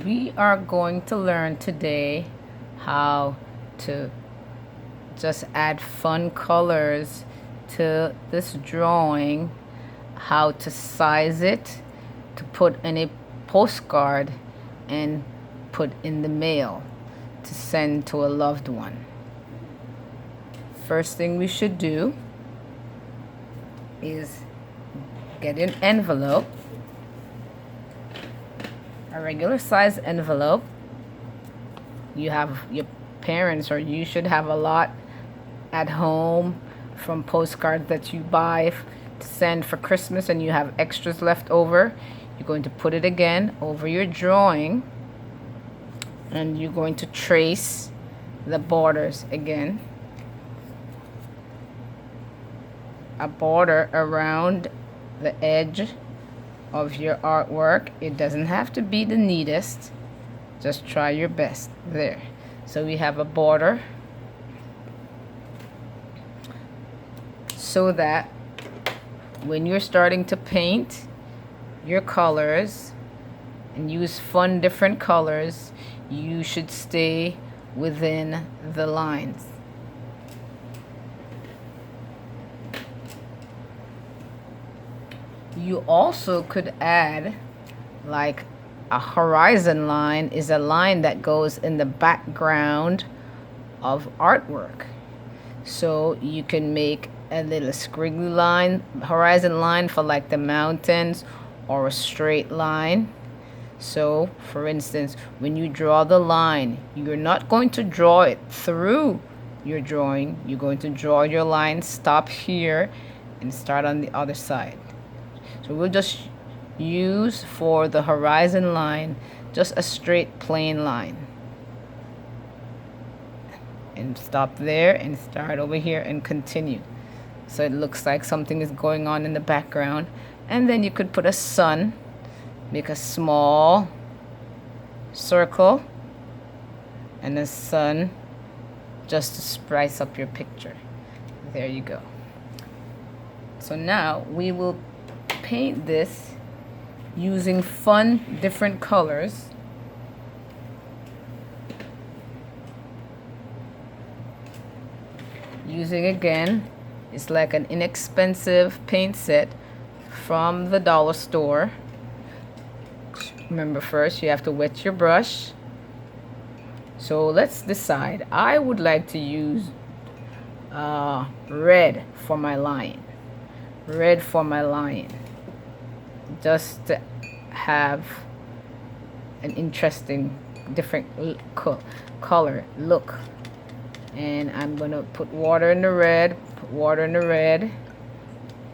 We are going to learn today how to just add fun colors to this drawing, how to size it, to put in a postcard and put in the mail to send to a loved one. First thing we should do is get an envelope, a regular size envelope. You have your parents, or you should have a lot at home from postcards that you buy to send for Christmas and you have extras left over. You're going to put it again over your drawing and you're going to trace the borders again. A border around the edge of your artwork. It doesn't have to be the neatest, just try your best. There. So we have a border so that when you're starting to paint your colors and use fun different colors, you should stay within the lines. You also could add, like, a horizon line is a line that goes in the background of artwork. So you can make a little squiggly line, horizon line for like the mountains, or a straight line. So for instance, when you draw the line, you're not going to draw it through your drawing. You're going to draw your line, stop here, and start on the other side. So we'll just use for the horizon line just a straight plain line. And stop there and start over here and continue. So it looks like something is going on in the background. And then you could put a sun, make a small circle and a sun just to spice up your picture. There you go. So now we will paint this using fun different colors. Using again, it's like an inexpensive paint set from the dollar store. Remember, first you have to wet your brush. So let's decide. I would like to use red for my line. Red for my line. Just to have an interesting different color look. And I'm gonna put water in the red,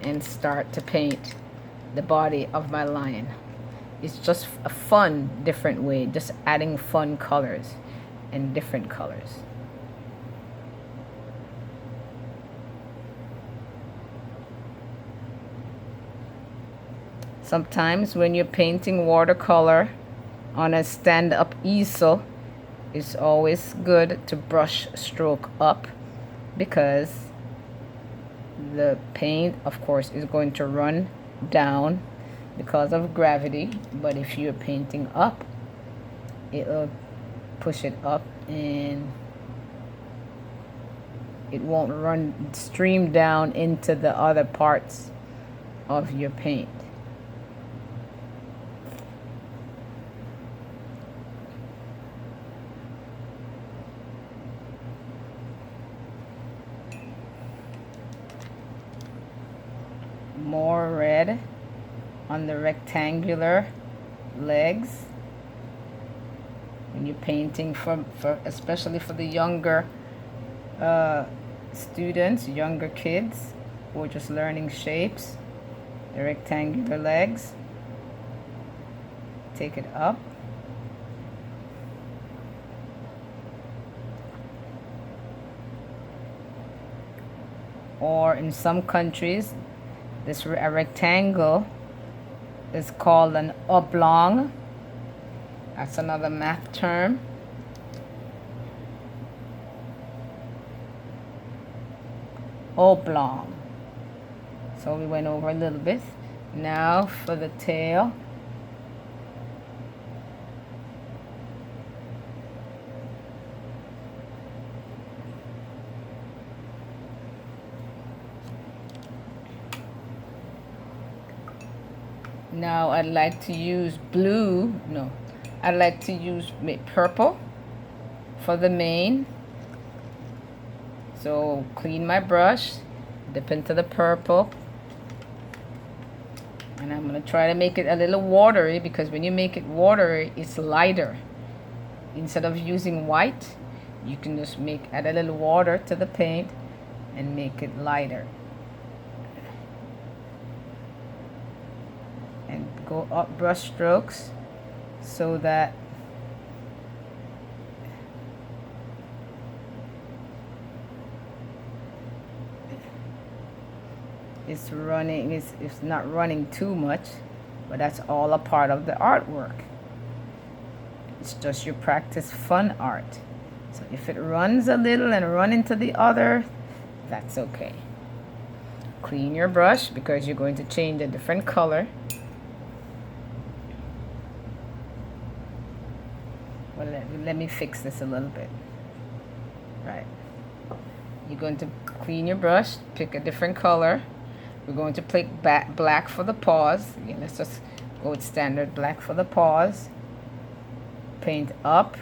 and start to paint the body of my lion. It's just a fun different way, just adding fun colors and different colors. Sometimes when you're painting watercolor on a stand-up easel, it's always good to brush stroke up, because the paint, of course, is going to run down because of gravity. But if you're painting up, it'll push it up and it won't run stream down into the other parts of your paint. More red on the rectangular legs when you're painting for especially for the younger students, younger kids who are just learning shapes. The rectangular legs, take it up. Or in some countries, a rectangle is called an oblong. That's another math term. Oblong. So we went over a little bit. Now for the tail. Now I'd like to use blue. No, I'd like to use purple for the mane. So clean my brush, dip into the purple, and I'm going to try to make it a little watery, because when you make it watery, it's lighter. Instead of using white, you can just add a little water to the paint and make it lighter. And go up brush strokes so that it's not running too much, but that's all a part of the artwork. It's just your practice fun art. So if it runs a little and run into the other, that's okay. Clean your brush, because you're going to change a different color. Well, let me fix this a little bit. Right. You're going to clean your brush, pick a different color. We're going to pick black for the paws. Again, let's just go with standard black for the paws. Paint up,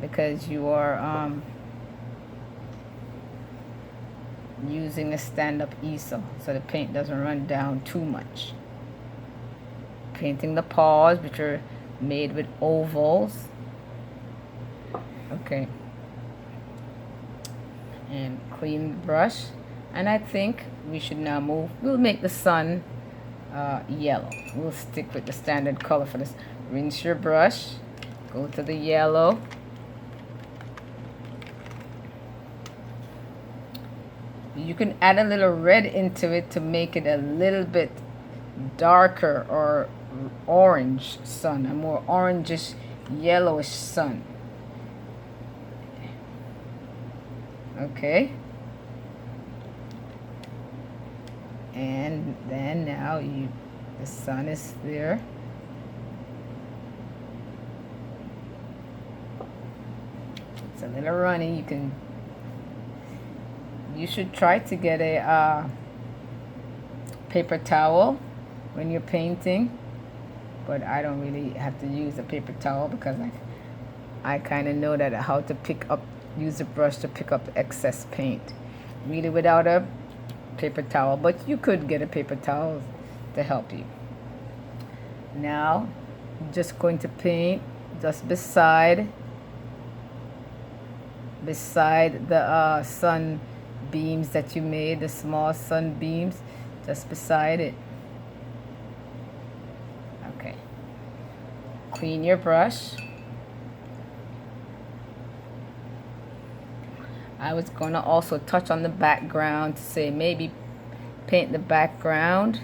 because you are using a stand-up easel, so the paint doesn't run down too much. Painting the paws, which are made with ovals. Okay. And clean the brush. And I think we should now we'll make the sun yellow. We'll stick with the standard color for this. Rinse your brush, go to the yellow. You can add a little red into it to make it a little bit darker, or orange sun, a more orangish, yellowish sun. Okay. And then now the sun is there. It's a little runny. You should try to get a paper towel when you're painting, but I don't really have to use a paper towel, because I kind of know that how to use a brush to pick up excess paint, really, without a paper towel. But you could get a paper towel to help you. Now I'm just going to paint just beside the sun beams that you made, the small sunbeams, just beside it. Okay. Clean your brush. I was going to also touch on the background to say maybe paint the background,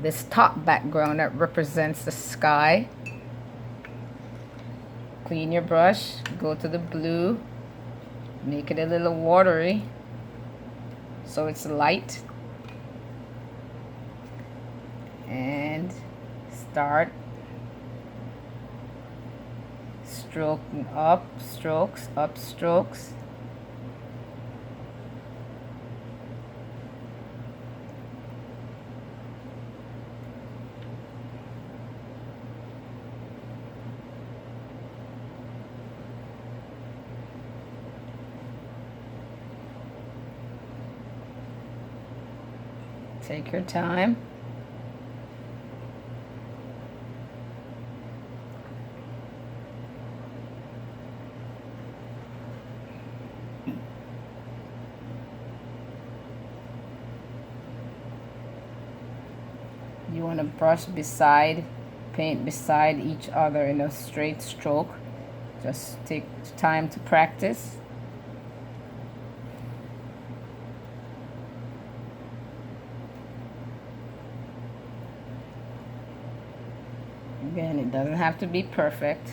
this top background that represents the sky. Clean your brush, go to the blue, make it a little watery so it's light, and start stroking up, strokes, up strokes. Take your time. You want to brush paint beside each other in a straight stroke. Just take time to practice. Again, it doesn't have to be perfect.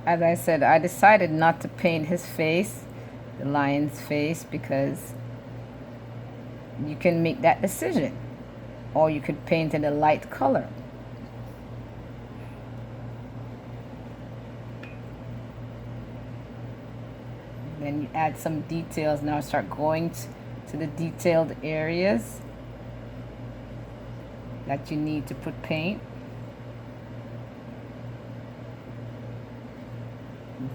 As I said, I decided not to paint his face, the lion's face, because you can make that decision. Or you could paint it a light color. Then you add some details. Now start going to the detailed areas that you need to put paint.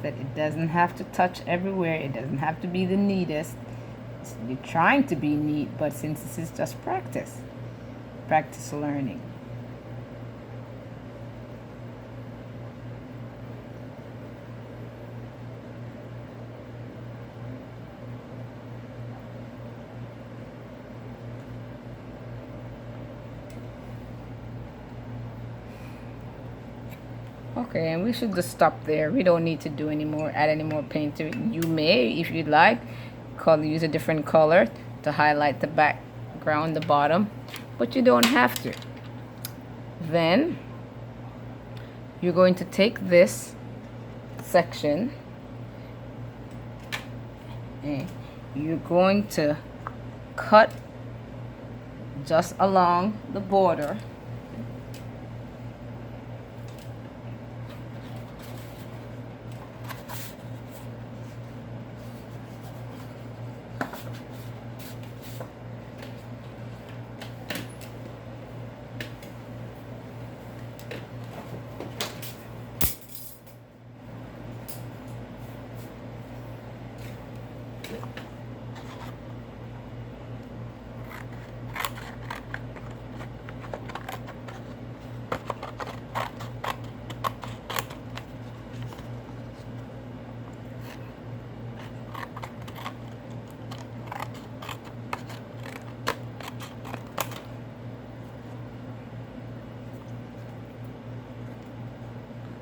That it doesn't have to touch everywhere. It doesn't have to be the neatest. You're trying to be neat, but since this is just practice learning. Okay, and we should just stop there. We don't need to do any more, add any more paint to it. You may, if you'd like, use a different color to highlight the background, the bottom, but you don't have to. Then you're going to take this section and you're going to cut just along the border.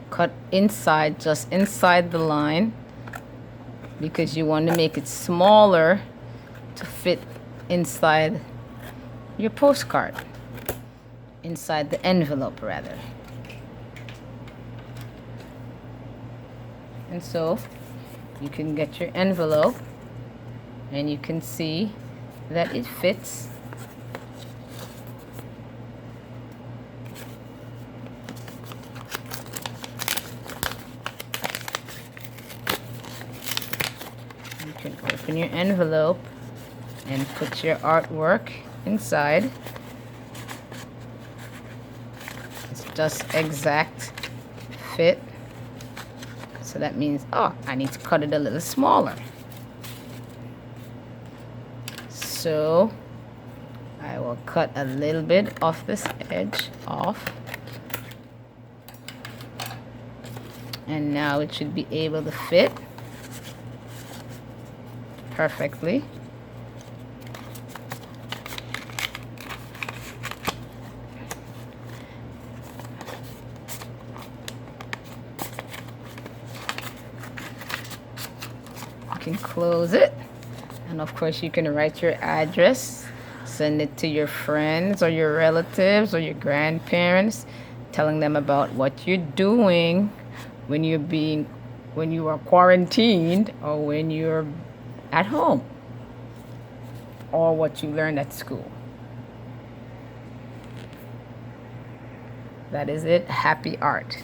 Cut inside, just inside the line, because you want to make it smaller to fit inside your postcard, inside the envelope rather. And so you can get your envelope and you can see that it fits. You can open your envelope and put your artwork inside. It's just exact fit. So that means, oh, I need to cut it a little smaller. So I will cut a little bit off this edge off. And now it should be able to fit perfectly. You can close it, and of course you can write your address, send it to your friends or your relatives or your grandparents, telling them about what you're doing when you are quarantined or when you're at home, or what you learned at school. That is it. Happy art.